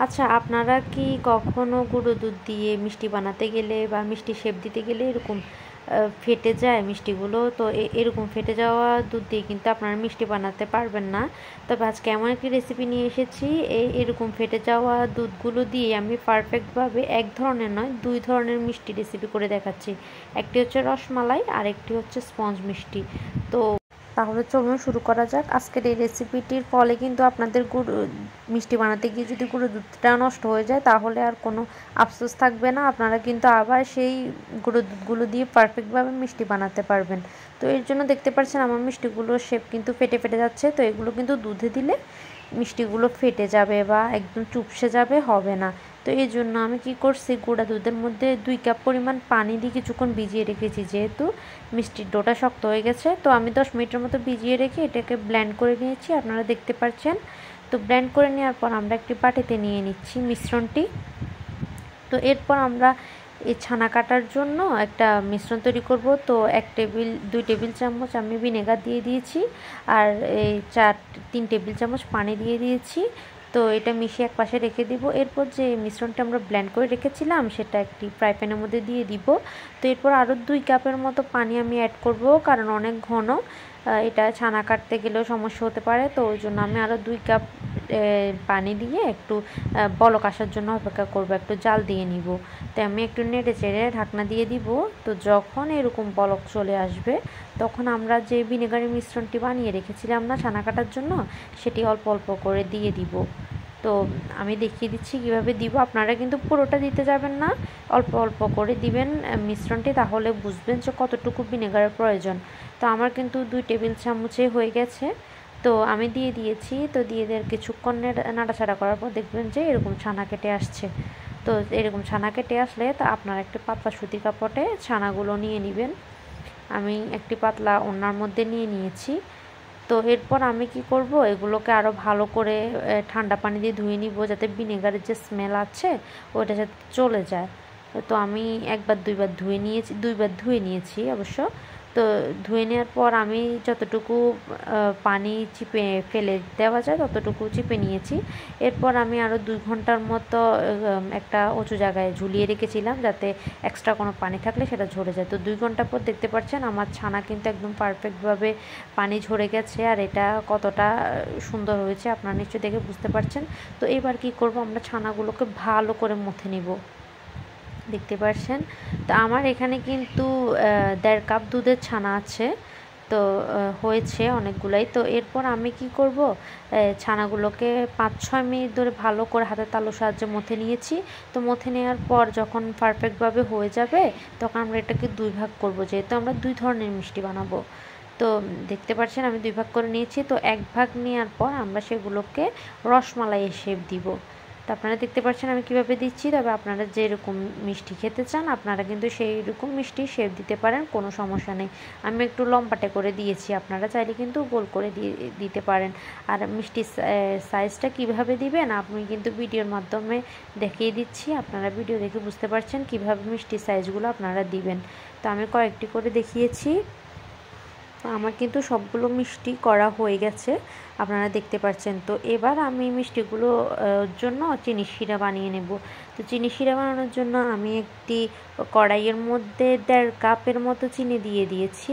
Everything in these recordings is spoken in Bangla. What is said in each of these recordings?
আচ্ছা, আপনারা কি কখনো গুঁড়ো দুধ দিয়ে মিষ্টি বানাতে গেলে বা মিষ্টি শেপ দিতে গেলে এরকম ফেটে যায় মিষ্টিগুলো? তো এরকম ফেটে যাওয়া দুধ দিয়ে কিন্তু আপনারা মিষ্টি বানাতে পারবেন না। তবে আজকে এমন একটি রেসিপি নিয়ে এসেছি, এরকম ফেটে যাওয়া দুধগুলো দিয়ে আমি পারফেক্টভাবে এক ধরনের নয় 2 ধরনের মিষ্টি রেসিপি করে দেখাচ্ছি। একটি হচ্ছে রসমালাই আর একটি হচ্ছে স্পঞ্জ মিষ্টি। তো তাহলে চলুন শুরু করা যাক। আজকের এই রেসিপিটির ফলে কিন্তু আপনাদের মিষ্টি বানাতে গিয়ে যদি গুঁড়ো দুধটা নষ্ট হয়ে যায় তাহলে আর কোনো আফসোস থাকবে না। আপনারা কিন্তু আবার সেই গুঁড়ো দুধগুলো দিয়ে পারফেক্টভাবে মিষ্টি বানাতে পারবেন। তো এর জন্য দেখতে পাচ্ছেন আমার মিষ্টিগুলোর শেপ কিন্তু ফেটে ফেটে যাচ্ছে। তো এগুলো কিন্তু দুধে দিলে মিষ্টিগুলো ফেটে যাবে বা একদম চুপসে যাবে, হবে না। তো এই জন্য আমি কি করছি, গুঁড়া দুধের মধ্যে 2 কাপ পরিমাণ পানি দিয়ে কিছুক্ষণ ভিজিয়ে রেখেছি। যেহেতু মিষ্টির ডোটা শক্ত হয়ে গেছে, তো আমি 10 মিনিটের মতো ভিজিয়ে রেখে এটাকে ব্লেন্ড করে নিয়েছি, আপনারা দেখতে পাচ্ছেন। তো ব্লেন্ড করে নেওয়ার পর আমরা একটি বাটিতে নিয়ে নিচ্ছি মিশ্রণটি। তো এরপর আমরা এই ছানা কাটার জন্য একটা মিশ্রণ তৈরি করব। তো 2 টেবিল চামচ আমি ভিনেগার দিয়ে দিয়েছি, আর এই 3 টেবিল চামচ পানি দিয়ে দিয়েছি। তো এটা মিশিয়ে এক পাশে রেখে দিব। এরপর যে মিশ্রণটা আমরা ব্লেন্ড করে রেখেছিলাম সেটা একটি ফ্রাই প্যানের মধ্যে দিয়ে দিব। তো এরপর আরও 2 কাপের মতো পানি আমি অ্যাড করব, কারণ অনেক ঘন এটা ছানা কাটতে গেলেও সমস্যা হতে পারে। তো ওই জন্য আমি আরও 2 কাপ পানি দিয়ে একটু বলক আসার জন্য অপেক্ষা করব, একটু জাল দিয়ে নিব। তো আমি একটু নেড়ে চেড়ে ঢাকনা দিয়ে দিব। তো যখন এরকম বলক চলে আসবে তখন আমরা যে ভিনেগারের মিশ্রণটি বানিয়ে রেখেছিলাম না ছানা কাটার জন্য, সেটি অল্প অল্প করে দিয়ে দিব। তো আমি দেখিয়ে দিচ্ছি কিভাবে দিব। আপনারা কিন্তু পুরোটা দিতে যাবেন না, অল্প অল্প করে দিবেন মিশ্রণটি, তাহলে বুঝবেন যে কতটুকু ভিনেগারের প্রয়োজন। তো আমার কিন্তু 2 টেবিল চামচে হয়ে গেছে। তো আমি দিয়ে দিয়েছি। তো দিয়ে কিছুক্ষণ নাড়াচাড়া করার পর দেখবেন যে এরকম ছানা কেটে আসছে। তো এরকম ছানা কেটে আসলে তা আপনারা একটি পাতলা সুতির কাপড়ে ছানাগুলো নিয়ে নেবেন। আমি একটি পাতলা ওড়নার মধ্যে নিয়ে নিয়েছি। তো এরপর আমি কি করব, এগুলোকে আরও ভালো করে ঠান্ডা পানি দিয়ে ধুয়ে নিব, যাতে ভিনেগারের যে স্মেল আছে ওটা যাতে চলে যায়। তো আমি 1-2 বার ধুয়ে নিয়েছি অবশ্য। তো ধুয়ে নেওয়ার পর আমি যতটুকু পানি চিপে ফেলে দেওয়া যায় ততটুকু চিপে নিয়েছি। এরপর আমি আরও 2 ঘন্টার মতো একটা উঁচু জায়গায় ঝুলিয়ে রেখেছিলাম, যাতে এক্সট্রা কোনো পানি থাকলে সেটা ঝরে যায়। তো 2 ঘন্টা পর দেখতে পাচ্ছেন আমার ছানা কিন্তু একদম পারফেক্টভাবে পানি ঝরে গেছে, আর এটা কতটা সুন্দর হয়েছে আপনারা নিশ্চয়ই দেখে বুঝতে পারছেন। তো এবার কি করব, আমরা ছানাগুলোকে ভালো করে মথে নিব। দেখতে পাচ্ছেন তো আমার এখানে কিন্তু 1.5 কাপ দুধের ছানা আছে। তো হয়েছে অনেকগুলাই। তো এরপর আমি কি করব, ছানাগুলোকে 5-6 মিনিট ধরে ভালো করে হাতের তালুর সাহায্যে মথে নিয়েছি। তো মথে নেওয়ার পর যখন পারফেক্টভাবে হয়ে যাবে তখন আমরা এটাকে 2 ভাগ করব, যেহেতু আমরা 2 ধরনের মিষ্টি বানাবো। তো দেখতে পাচ্ছেন আমি 2 ভাগ করে নিয়েছি। তো 1 ভাগ নেওয়ার পর আমরা সেগুলোকে রসমালাইয়ের শেপ দিব। তো আপনারা দেখতে পাচ্ছেন আমি কিভাবে দিচ্ছি। তবে আপনারা যেরকম মিষ্টি খেতে চান আপনারা কিন্তু সেই রকম মিষ্টি শেপ দিতে পারেন, কোনো সমস্যা নেই। আমি একটু লম্বাটে করে দিয়েছি, আপনারা চাইলে কিন্তু গোল করে দিতে পারেন। আর মিষ্টির সাইজটা কিভাবে দিবেন আমি কিন্তু ভিডিওর মাধ্যমে দেখিয়ে দিচ্ছি, আপনারা ভিডিও দেখে বুঝতে পারছেন কিভাবে মিষ্টির সাইজগুলো আপনারা দিবেন। তো আমি কয়েকটি করে দেখিয়েছি। আমার কিন্তু সবগুলো মিষ্টি করা হয়ে গেছে, আপনারা দেখতে পাচ্ছেন। তো এবার আমি মিষ্টিগুলো জন্য চিনি শিরা বানিয়ে নেব। তো চিনি শিরা বানানোর জন্য আমি একটি কড়াইয়ের মধ্যে 1.5 কাপের মতো চিনি দিয়ে দিয়েছি।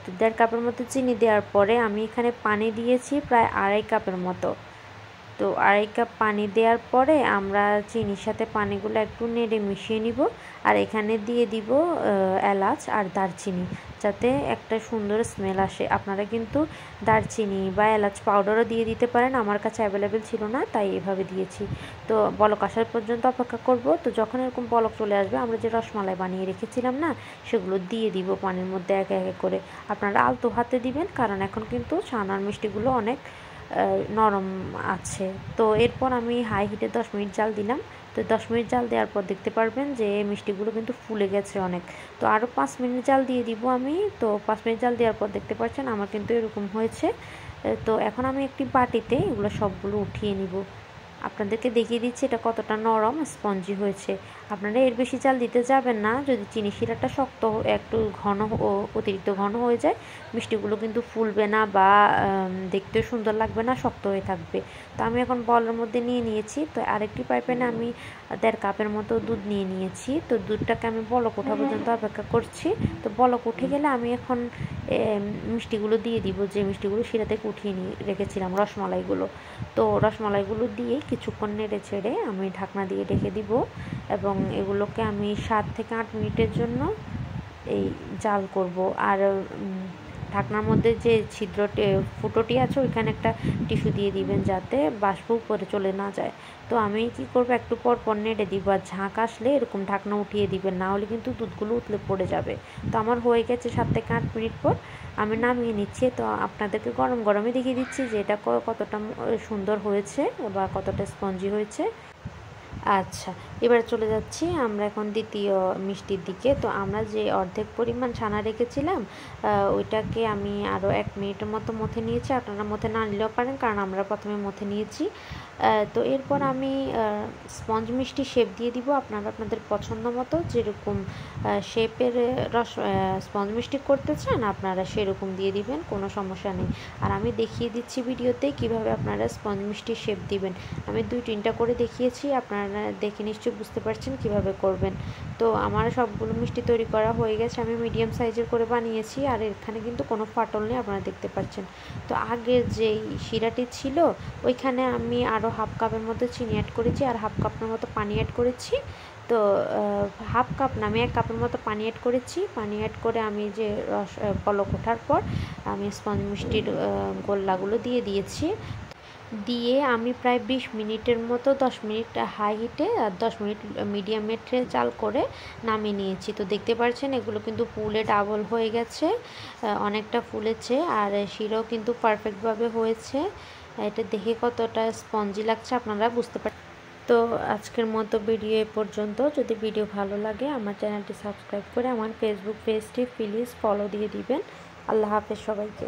তো 1.5 কাপের মতো চিনি দেওয়ার পরে আমি এখানে পানি দিয়েছি প্রায় 2.5 কাপের মতো। তো 2.5 কাপ পানি দেওয়ার পরে আমরা চিনির সাথে পানিগুলো একটু নেড়ে মিশিয়ে নিব। আর এখানে দিয়ে দিব এলাচ আর দারচিনি, যাতে একটা সুন্দর স্মেল আসে। আপনারা কিন্তু দারচিনি বা এলাচ পাউডারও দিয়ে দিতে পারেন, আমার কাছে অ্যাভেলেবেল ছিল না তাই এভাবে দিয়েছি। তো বলক আসার পর্যন্ত অপেক্ষা করব। তো যখন এরকম বলক চলে আসবে আমরা যে রসমালাই বানিয়ে রেখেছিলাম না, সেগুলো দিয়ে দিব পানির মধ্যে একে একে করে। আপনারা আলতো হাতে দিবেন, কারণ এখন কিন্তু ছানার মিষ্টিগুলো অনেক নরম আছে। তো এরপর আমি হাই হিটে 10 মিনিট জাল দিলাম। তো 10 মিনিট জাল দেওয়ার পর দেখতে পারবেন যে মিষ্টিগুলো কিন্তু ফুলে গেছে অনেক। তো আরও 5 মিনিট জাল দিয়ে দিব আমি। তো 5 মিনিট জাল দেওয়ার পর দেখতে পাচ্ছেন আমার কিন্তু এরকম হয়েছে। তো এখন আমি একটি বাটিতে এগুলো সবগুলো উঠিয়ে নিব। আপনাদেরকে দেখিয়ে দিচ্ছি এটা কতটা নরম স্পঞ্জি হয়েছে। আপনারা এর বেশি জাল দিতে যাবেন না, যদি চিনি শিরাটা শক্ত একটু ঘন ও অতিরিক্ত ঘন হয়ে যায় মিষ্টিগুলো কিন্তু ফুলবে না বা দেখতেও সুন্দর লাগবে না, শক্ত হয়ে থাকবে। তো আমি এখন বলের মধ্যে নিয়ে নিয়েছি। তো আরেকটি পাইপ্যানে আমি 1.5 কাপের মতো দুধ নিয়ে নিয়েছি। তো দুধটাকে আমি বলক ওঠা পর্যন্ত অপেক্ষা করছি। তো বলক উঠে গেলে আমি এখন মিষ্টিগুলো দিয়ে দিব, যে মিষ্টিগুলো শিরা থেকে উঠিয়ে নিয়ে রেখেছিলাম, রসমালাইগুলো। তো রসমালাইগুলো দিয়ে কিছুক্ষণ নেড়ে ছেড়ে আমি ঢাকনা দিয়ে ঢেকে দিব এবং এগুলোকে আমি 7 থেকে 8 মিনিটের জন্য এই জাল করব। আর ঢাকনার মধ্যে যে ছিদ্রটি ফুটোটি আছে ওইখানে একটা টিস্যু দিয়ে দিবেন যাতে বাষ্প উপরে চলে না যায়। তো আমি কি করব, একটু পর পর নেড়ে দিব, আর ঝাঁক আসলে এরকম ঢাকনা উঠিয়ে দিবেন, না হলে কিন্তু দুধগুলো উতলে পড়ে যাবে। তো আমার হয়ে গেছে 7 থেকে 8 মিনিট পর আমি নামিয়ে নিচ্ছি। তো আপনাদেরকে গরম গরমে দেখিয়ে দিচ্ছি যে এটা কতটা সুন্দর হয়েছে বা কতটা স্পঞ্জি হয়েছে। আচ্ছা, এবার চলে যাচ্ছি আমরা এখন দ্বিতীয় মিষ্টির দিকে। তো আমরা যে অর্ধেক পরিমাণ ছানা রেখেছিলাম ওইটাকে আমি আরও 1 মিনিটের মতো মথে নিয়েছি। আপনারা মথে না নিলেও পারেন, কারণ আমরা প্রথমে মথে নিয়েছি। তো এরপর আমি স্পঞ্জ মিষ্টি শেপ দিয়ে দিব। আপনারা আপনাদের পছন্দ মতো যেরকম শেপের স্পঞ্জ মিষ্টি করতে চান আপনারা সেরকম দিয়ে দিবেন, কোনো সমস্যা নেই। আর আমি দেখিয়ে দিচ্ছি ভিডিওতে কিভাবে আপনারা স্পঞ্জ মিষ্টি শেপ দিবেন। আমি 2-3টা করে দেখিয়েছি, আপনারা দেখে নিশ্চয়ই বুঝতে পারছেন কিভাবে করবেন। তো আমার সবগুলো মিষ্টি তৈরি করা হয়ে গেছে। আমি মিডিয়াম সাইজের করে বানিয়েছি, আর এখানে কিন্তু কোনো ফাটল নেই, আপনারা দেখতে পাচ্ছেন। তো আগের যেই শিরাটি ছিল ওইখানে আমি আরও 1/2 কাপের মতো চিনি অ্যাড করেছি আর 1/2 কাপের মতো পানি অ্যাড করেছি। তো 1/2 কাপ না, আমি 1 কাপের মতো পানি অ্যাড করেছি। পানি অ্যাড করে আমি যে বলক ওঠার পর আমি স্পঞ্জ মিষ্টির গোল্লাগুলো দিয়ে দিয়েছি। দিয়ে আমি প্রায় 20 মিনিটের মতো 10 মিনিট হাই হিটে আর 10 মিনিট মিডিয়াম হিটে জাল করে নামিয়ে নিয়েছি। তো দেখতে পাচ্ছেন এগুলো কিন্তু ফুলে ডাবল হয়ে গেছে, অনেকটা ফুলেছে, আর শিরাও কিন্তু পারফেক্টভাবে হয়েছে। এটা দেখে কতটা স্পঞ্জি লাগছে আপনারা বুঝতে পারেন। তো আজকের মতো ভিডিও এ পর্যন্ত। যদি ভিডিও ভালো লাগে আমার চ্যানেলটি সাবস্ক্রাইব করে আমার ফেসবুক পেজটি প্লিজ ফলো দিয়ে দিবেন। আল্লাহ হাফেজ সবাইকে।